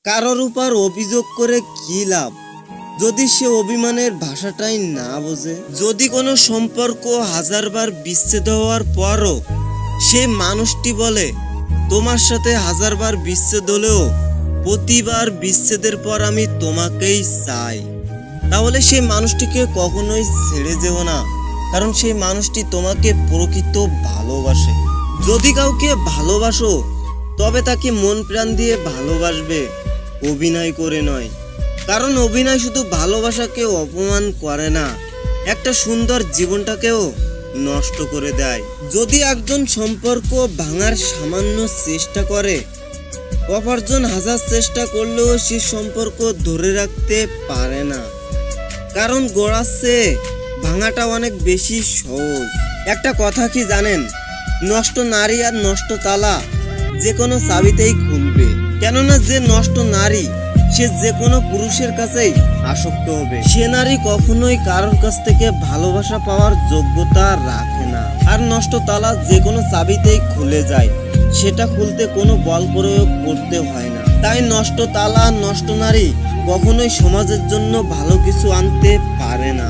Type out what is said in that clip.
কারোর উপর অভিযোগ করে কি লাভ যদি সে অভিমানের ভাষাটাই না বোঝে। যদি কোনো সম্পর্ক হাজারবার বিচ্ছেদ হওয়ার পরও সেই মানুষটি বলে তোমার সাথে হাজারবার বিচ্ছেদ হলেও প্রতিবার বিচ্ছেদের পর আমি তোমাকেই চাই, তাহলে সেই মানুষটিকে কখনোই ছেড়ে যেও না, কারণ সেই মানুষটি তোমাকে প্রকৃত ভালোবাসে। যদি কাউকে ভালোবাসো তবে তাকে মন প্রাণ দিয়ে ভালোবাসবে, অভিনয় করে নয়। কারণ অভিনয় শুধু ভালোবাসাকে অপমান করে না, একটা সুন্দর জীবনটাকেও নষ্ট করে দেয়। যদি একজন সম্পর্ক ভাঙার সামান্য চেষ্টা করে, অপরজন হাজার চেষ্টা করলেও সে সম্পর্ক ধরে রাখতে পারে না, কারণ গড়ার চেয়ে ভাঙাটা অনেক বেশি সহজ। একটা কথা কি জানেন, নষ্ট নারী আর নষ্ট তালা যে কোনো চাবিতেই খুলবে, কেননা যে নষ্ট নারী সে যে কোনো পুরুষের কাছেই আসক্ত হবে। সে নারী কখনোই কারোর কাছ থেকে ভালোবাসা পাওয়ার যোগ্যতা রাখে না। আর নষ্ট তালা যে কোনো চাবিতেই খুলে যায়, সেটা খুলতে কোনো বল প্রয়োগ করতে হয় না। তাই নষ্ট তালা নষ্ট নারী কখনোই সমাজের জন্য ভালো কিছু আনতে পারে না।